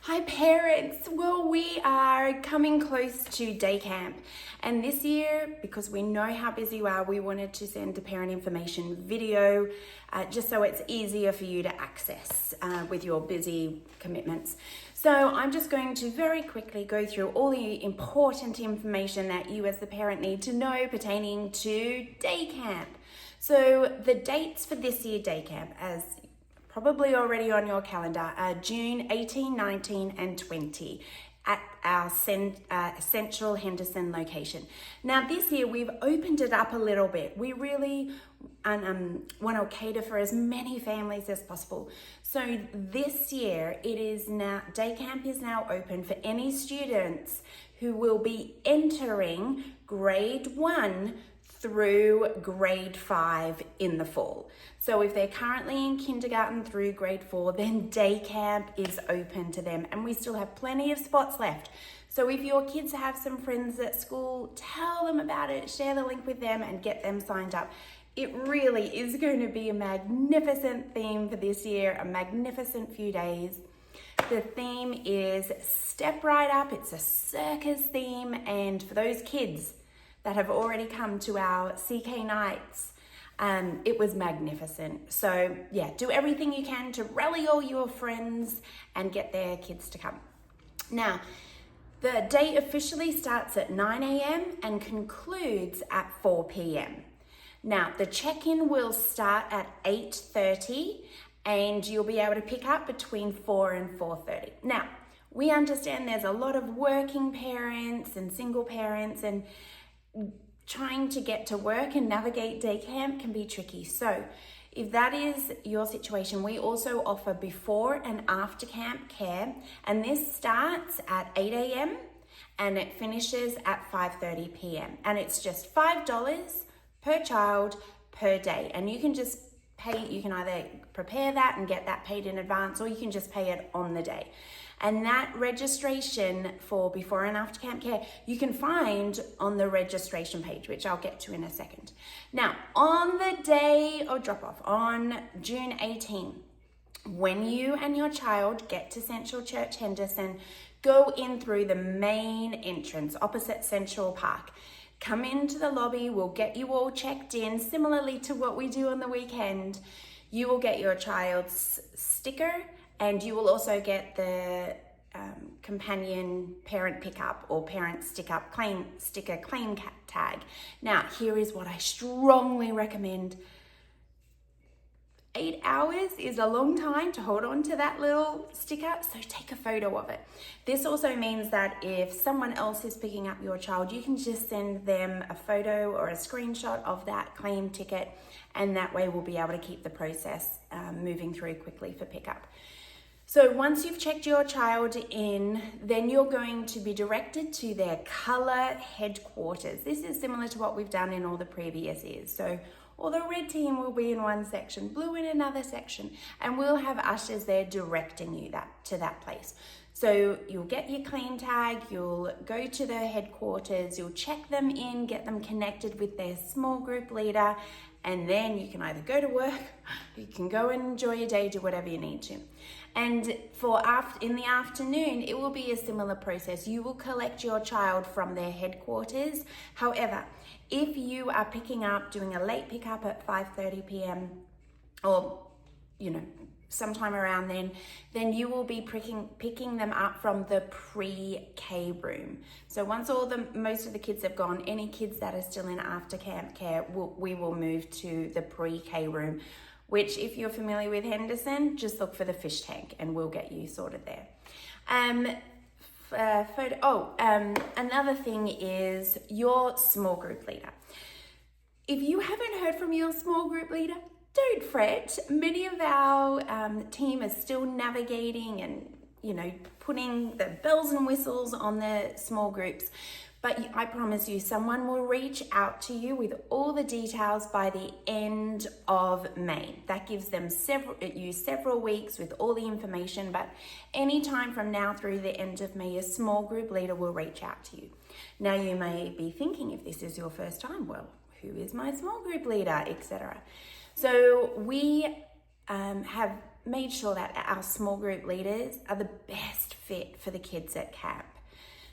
Hi parents, well we are coming close to day camp, and this year, because we know how busy you are, we wanted to send a parent information video just so it's easier for you to access with your busy commitments. So I'm just going to very quickly go through all the important information that you as the parent need to know pertaining to day camp. So the dates for this year day camp, as probably already on your calendar, are June 18, 19 and 20 at our Central Henderson location. Now this year we've opened it up a little bit. We really want to cater for as many families as possible. So this year day camp is now open for any students who will be entering grade 1 through grade 5 in the fall. So if they're currently in kindergarten through grade 4, then day camp is open to them, and we still have plenty of spots left. So if your kids have some friends at school, tell them about it, share the link with them and get them signed up. It really is going to be a magnificent theme for this year, a magnificent few days. The theme is Step Right Up. It's a circus theme, and for those kids that have already come to our CK nights, it was magnificent. So yeah, do everything you can to rally all your friends and get their kids to come. Now, the day officially starts at 9 a.m. and concludes at 4 p.m. Now, the check-in will start at 8:30 and you'll be able to pick up between 4 and 4:30. Now, we understand there's a lot of working parents and single parents, and trying to get to work and navigate day camp can be tricky. So if that is your situation, we also offer before and after camp care, and this starts at 8 a.m. and it finishes at 5:30 p.m. and it's just $5 per child per day, and you can just pay. You can either prepare that and get that paid in advance, or you can just pay it on the day. And that registration for before and after camp care, you can find on the registration page, which I'll get to in a second. Now, on the day of drop off, on June 18, when you and your child get to Central Church Henderson, go in through the main entrance opposite Central Park. Come into the lobby, we'll get you all checked in, similarly to what we do on the weekend. You will get your child's sticker, and you will also get the companion parent pickup or parent sticker claim tag. Now, here is what I strongly recommend. 8 hours is a long time to hold on to that little sticker, so take a photo of it. This also means that if someone else is picking up your child, you can just send them a photo or a screenshot of that claim ticket, and that way we'll be able to keep the process moving through quickly for pickup. So once you've checked your child in, then you're going to be directed to their colour headquarters. This is similar to what we've done in all the previous years. So all the red team will be in one section, blue in another section, and we'll have ushers there directing you to that place. So you'll get your claim tag, you'll go to the headquarters, you'll check them in, get them connected with their small group leader, and then you can either go to work, you can go and enjoy your day, do whatever you need to. And in the afternoon, it will be a similar process. You will collect your child from their headquarters. However, if you are doing a late pickup at 5:30 p.m. or, sometime around then you will be picking them up from the pre-K room. So once most of the kids have gone, any kids that are still in after camp care, we will move to the pre-K room, which, if you're familiar with Henderson, just look for the fish tank and we'll get you sorted there. Another thing is your small group leader. If you haven't heard from your small group leader, don't fret. Many of our team are still navigating and, putting the bells and whistles on the small groups. But I promise you, someone will reach out to you with all the details by the end of May. That gives them several weeks with all the information, but any time from now through the end of May, a small group leader will reach out to you. Now, you may be thinking, if this is your first time, well, who is my small group leader, etc. So we have made sure that our small group leaders are the best fit fit for the kids at camp.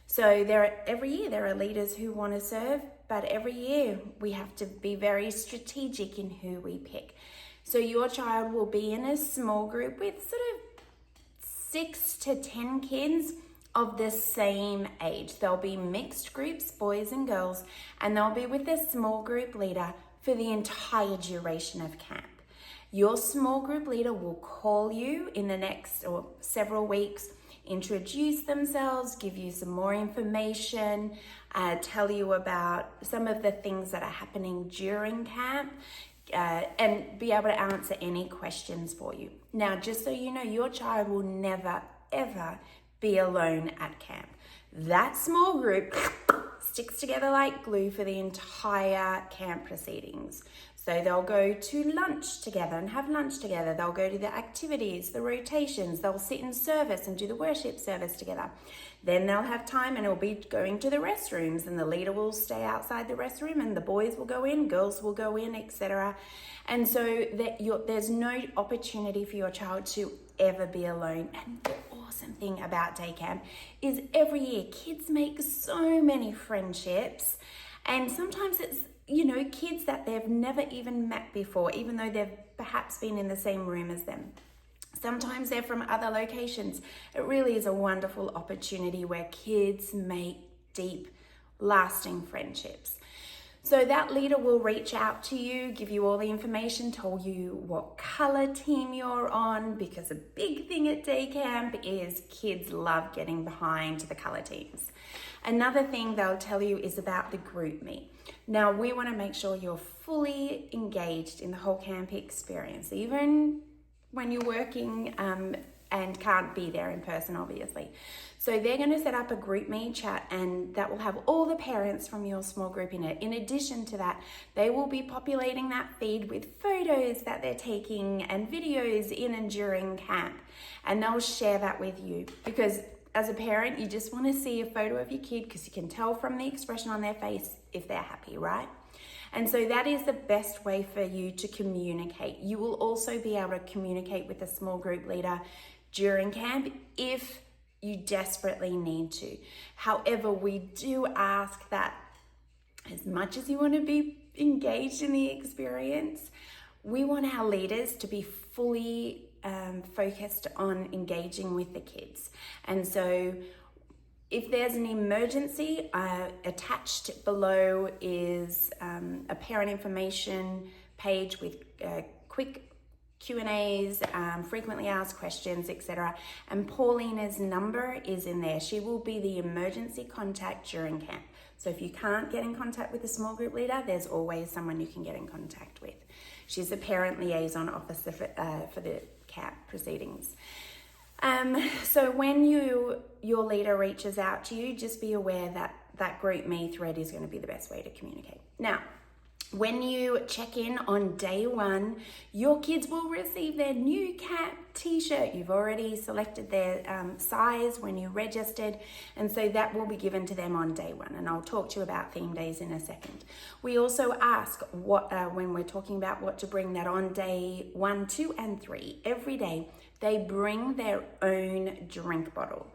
So every year there are leaders who want to serve, but every year we have to be very strategic in who we pick. So your child will be in a small group with sort of 6 to 10 kids of the same age. There'll be mixed groups, boys and girls, and they'll be with their small group leader for the entire duration of camp. Your small group leader will call you in the next or several weeks, introduce themselves, give you some more information, tell you about some of the things that are happening during camp, and be able to answer any questions for you. Now, just so you know, your child will never, ever be alone at camp. That small group sticks together like glue for the entire camp proceedings. So they'll go to lunch together and have lunch together. They'll go to the activities, the rotations. They'll sit in service and do the worship service together. Then they'll have time and it'll be going to the restrooms, and the leader will stay outside the restroom and the boys will go in, girls will go in, etc. And so there's no opportunity for your child to ever be alone. And the awesome thing about day camp is every year kids make so many friendships, and sometimes it's kids that they've never even met before, even though they've perhaps been in the same room as them. Sometimes they're from other locations. It really is a wonderful opportunity where kids make deep, lasting friendships. So that leader will reach out to you, give you all the information, tell you what color team you're on, because a big thing at day camp is kids love getting behind the color teams. Another thing they'll tell you is about the group meet. Now, we want to make sure you're fully engaged in the whole camp experience, even when you're working and can't be there in person, obviously. So they're going to set up a group meet chat, and that will have all the parents from your small group in it. In addition to that, they will be populating that feed with photos that they're taking and videos in and during camp, and they'll share that with you, because as a parent, you just want to see a photo of your kid because you can tell from the expression on their face if they're happy, right? And so that is the best way for you to communicate. You will also be able to communicate with a small group leader during camp if you desperately need to. However, we do ask that as much as you want to be engaged in the experience, we want our leaders to be fully focused on engaging with the kids. And so if there's an emergency, attached below is a parent information page with quick Q&As, frequently asked questions, etc. And Paulina's number is in there. She will be the emergency contact during camp. So if you can't get in contact with a small group leader, there's always someone you can get in contact with. She's the parent liaison officer for the camp proceedings. So when your leader reaches out to you, just be aware that that group me thread is going to be the best way to communicate. Now, when you check in on day 1, your kids will receive their new camp t-shirt. You've already selected their size when you registered, and so that will be given to them on day 1, and I'll talk to you about theme days in a second. We also ask when we're talking about what to bring, that on day 1, 2, and 3, every day, they bring their own drink bottle.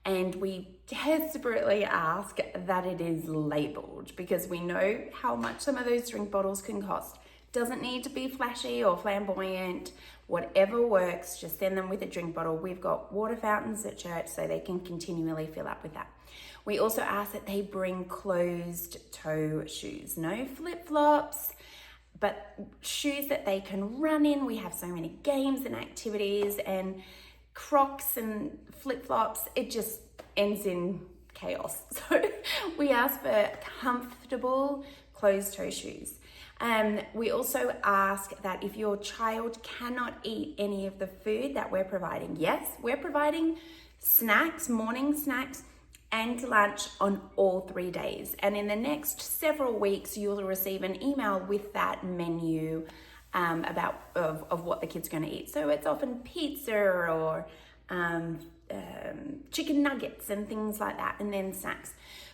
And we desperately ask that it is labeled, because we know how much some of those drink bottles can cost. Doesn't need to be flashy or flamboyant, whatever works, just send them with a drink bottle. We've got water fountains at church so they can continually fill up with that. We also ask that they bring closed toe shoes, no flip-flops, but shoes that they can run in. We have so many games and activities, and Crocs and flip-flops, it just ends in chaos. So we ask for comfortable closed-toe shoes. We also ask that if your child cannot eat any of the food that we're providing, yes, we're providing snacks, morning snacks, and lunch on all 3 days. And in the next several weeks, you'll receive an email with that menu of what the kid's going to eat. So it's often pizza or chicken nuggets and things like that, and then snacks.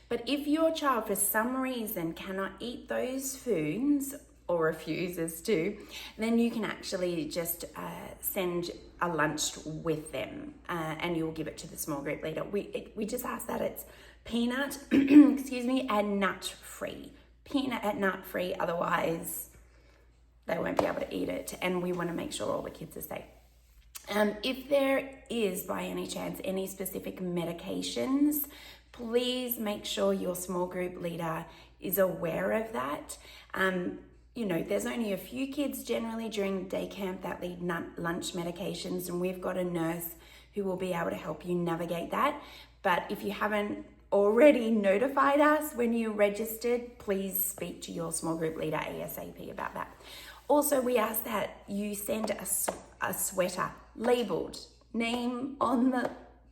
But if your child for some reason cannot eat those foods, or refuses to, then you can actually just send a lunch with them, and you'll give it to the small group leader. We just ask that it's peanut, excuse me, and nut free. Peanut and nut free, otherwise they won't be able to eat it, and we want to make sure all the kids are safe. If there is, by any chance, any specific medications, please make sure your small group leader is aware of that. There's only a few kids generally during day camp that need lunch medications, and we've got a nurse who will be able to help you navigate that. But if you haven't already notified us when you registered, please speak to your small group leader ASAP about that. Also, we ask that you send a sweater labeled, name on the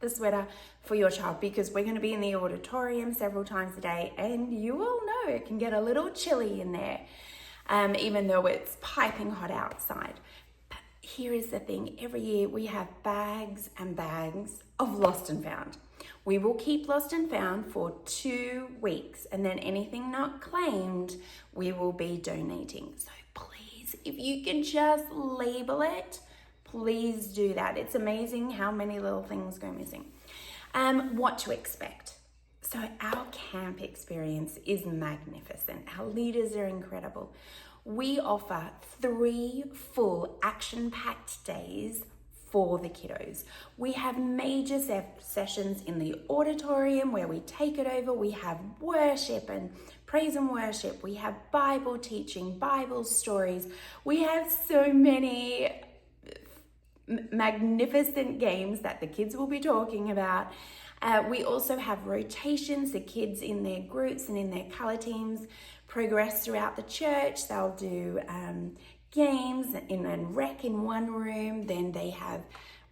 sweater for your child, because we're going to be in the auditorium several times a day, and you all know it can get a little chilly in there, even though it's piping hot outside. But here is the thing, every year we have bags and bags of lost and found. We will keep lost and found for 2 weeks, and then anything not claimed, we will be donating. So please, if you can just label it, please do that. It's amazing how many little things go missing. What to expect. So our camp experience is magnificent. Our leaders are incredible. We offer 3 full action-packed days for the kiddos. We have major sessions in the auditorium where we take it over. We have worship and praise and worship. We have Bible teaching, Bible stories. We have so many magnificent games that the kids will be talking about. We also have rotations. The kids in their groups and in their color teams progress throughout the church. They'll do games and rec in one room. Then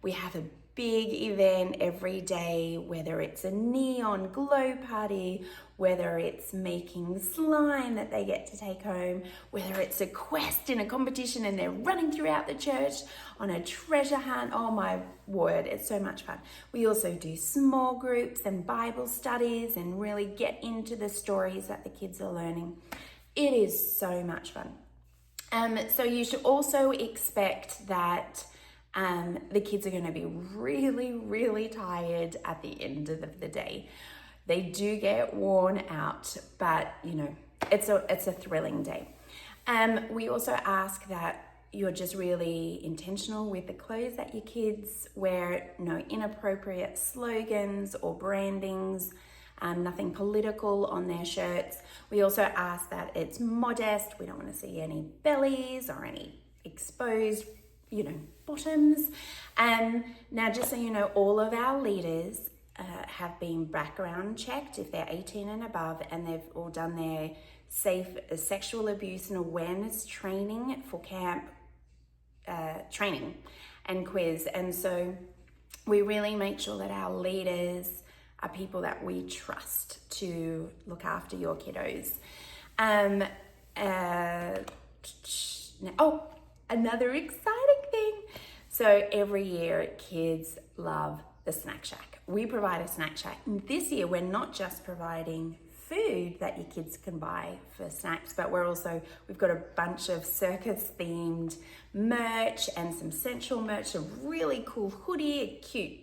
we have a big event every day, whether it's a neon glow party, whether it's making slime that they get to take home, whether it's a quest in a competition and they're running throughout the church on a treasure hunt. Oh my word, it's so much fun. We also do small groups and Bible studies and really get into the stories that the kids are learning. It is so much fun. So you should also expect that the kids are going to be really, really tired at the end of the day. They do get worn out, but it's a thrilling day. We also ask that you're just really intentional with the clothes that your kids wear. No inappropriate slogans or brandings, nothing political on their shirts. We also ask that it's modest. We don't want to see any bellies or any exposed bottoms. Now, just so you know, all of our leaders have been background checked if they're 18 and above, and they've all done their safe sexual abuse and awareness training for camp training and quiz. And so we really make sure that our leaders are people that we trust to look after your kiddos. Another exciting thing. So every year kids love the snack shack. We provide a snack shack. This year we're not just providing food that your kids can buy for snacks, but we've got a bunch of circus themed merch and some central merch, a really cool hoodie, a cute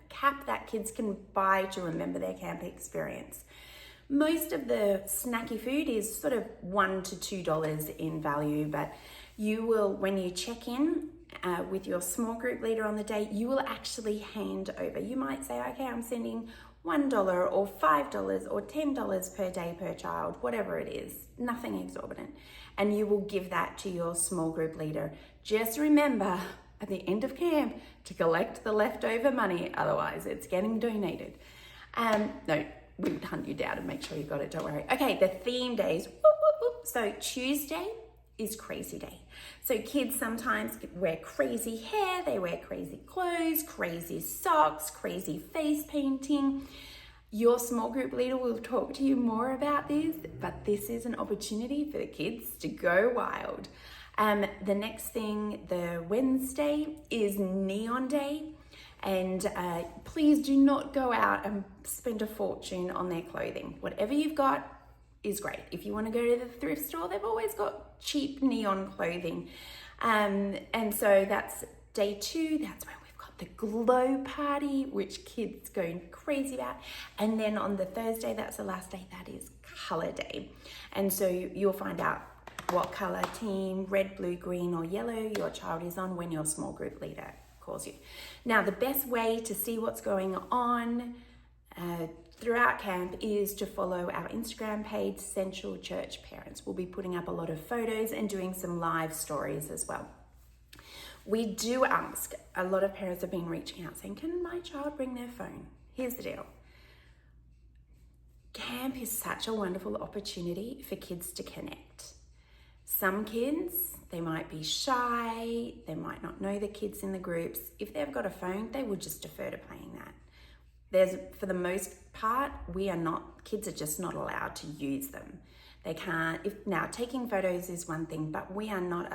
cap that kids can buy to remember their camp experience. Most of the snacky food is sort of $1 to $2 in value, but you will, when you check in with your small group leader on the day, you will actually hand over. You might say, okay, I'm sending $1 or $5 or $10 per day per child, whatever it is, nothing exorbitant. And you will give that to your small group leader. Just remember at the end of camp to collect the leftover money, otherwise it's getting donated. No, we would hunt you down and make sure you got it, don't worry. Okay, the theme days. Whoop, whoop, whoop. So Tuesday is crazy day. So kids sometimes wear crazy hair, they wear crazy clothes, crazy socks, crazy face painting. Your small group leader will talk to you more about this, but this is an opportunity for the kids to go wild. The next thing, the Wednesday, is Neon Day. And please do not go out and spend a fortune on their clothing. Whatever you've got, is great. If you want to go to the thrift store, they've always got cheap neon clothing. And so that's day 2. That's when we've got the glow party, which kids go crazy about. And then on the Thursday, that's the last day, that is color day. And so you'll find out what color team, red, blue, green, or yellow your child is on when your small group leader calls you. Now, the best way to see what's going on throughout camp is to follow our Instagram page, Central Church Parents. We'll be putting up a lot of photos and doing some live stories as well. We do ask, a lot of parents have been reaching out saying, can my child bring their phone? Here's the deal. Camp is such a wonderful opportunity for kids to connect. Some kids, they might be shy, they might not know the kids in the groups. If they've got a phone, they would just defer to playing that. For the most part, kids are just not allowed to use them. They can't, now taking photos is one thing, but we are not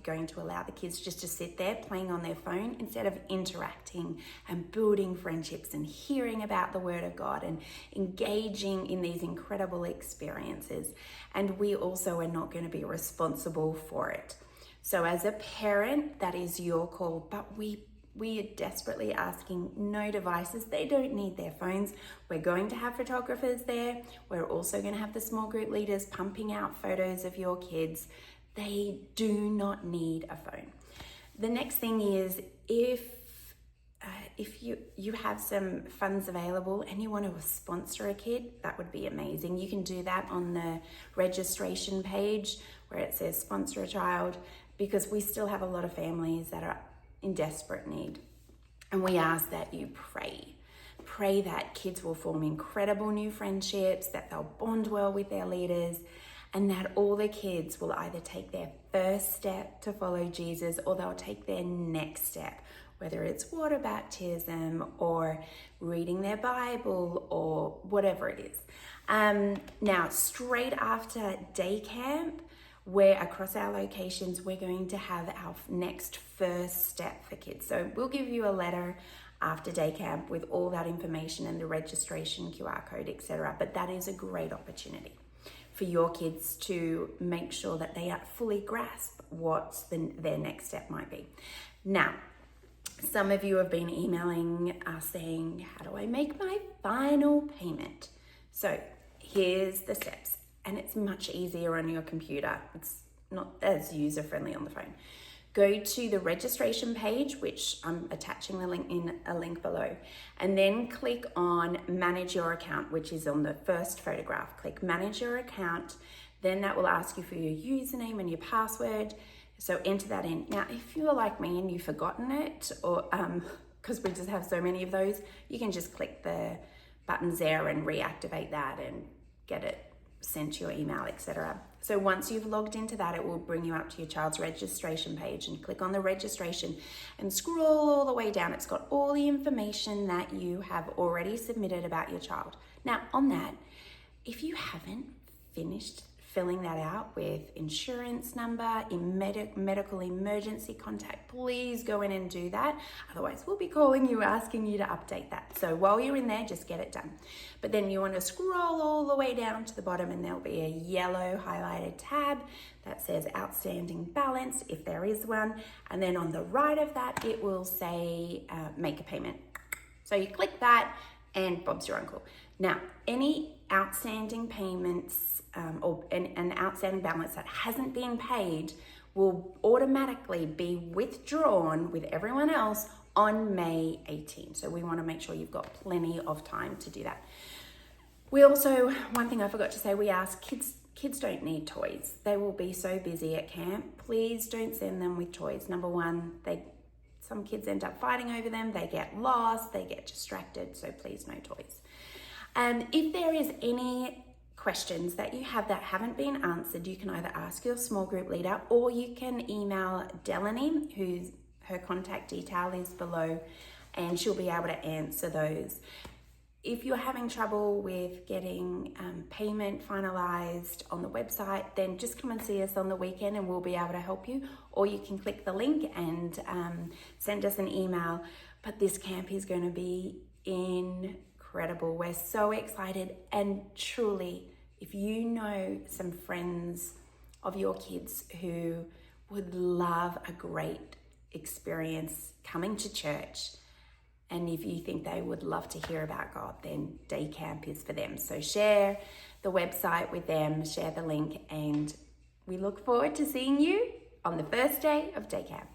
going to allow the kids just to sit there playing on their phone instead of interacting and building friendships and hearing about the Word of God and engaging in these incredible experiences. And we also are not going to be responsible for it. So as a parent, that is your call, but we are desperately asking no devices. They don't need their phones. We're going to have photographers there. We're also going to have the small group leaders pumping out photos of your kids. They do not need a phone. The next thing is if you have some funds available and you want to sponsor a kid, that would be amazing. You can do that on the registration page where it says sponsor a child, because we still have a lot of families that are in desperate need. And we ask that you pray that kids will form incredible new friendships, that they'll bond well with their leaders, and that all the kids will either take their first step to follow Jesus or they'll take their next step, whether it's water baptism or reading their Bible or whatever it is. Now, straight after day camp, where across our locations, we're going to have our next first step for kids. So we'll give you a letter after day camp with all that information and the registration QR code, etc. But that is a great opportunity for your kids to make sure that they fully grasp what their next step might be. Now, some of you have been emailing us saying, how do I make my final payment? So here's the steps. And it's much easier on your computer. It's not as user-friendly on the phone. Go to the registration page, which I'm attaching the link in a link below, and then click on Manage Your Account, which is on the first photograph. Click Manage Your Account. Then that will ask you for your username and your password. So enter that in. Now, if you're like me and you've forgotten it, or because we just have so many of those, you can just click the buttons there and reactivate that and get it sent to your email, etc. So once you've logged into that, it will bring you up to your child's registration page, and click on the registration and scroll all the way down. It's got all the information that you have already submitted about your child. Now on that, if you haven't finished filling that out with insurance number, medical emergency contact, please go in and do that. Otherwise, we'll be calling you, asking you to update that. So while you're in there, just get it done. But then you want to scroll all the way down to the bottom, and there'll be a yellow highlighted tab that says outstanding balance, if there is one. And then on the right of that, it will say make a payment. So you click that and Bob's your uncle. Now, any outstanding payments or an outstanding balance that hasn't been paid will automatically be withdrawn with everyone else on May 18. So we want to make sure you've got plenty of time to do that. We also, one thing I forgot to say, we ask kids don't need toys. They will be so busy at camp. Please don't send them with toys. Number one, some kids end up fighting over them. They get lost, they get distracted. So please, no toys. If there is any questions that you have that haven't been answered, you can either ask your small group leader or you can email Delaney, her contact detail is below, and she'll be able to answer those. If you're having trouble with getting payment finalized on the website, then just come and see us on the weekend and we'll be able to help you. Or you can click the link and send us an email. But this camp is going to be incredible. We're so excited, and truly, If you know some friends of your kids who would love a great experience coming to church, and if you think they would love to hear about God, then day camp is for them. So share the website with them, share the link, and we look forward to seeing you on the first day of day camp.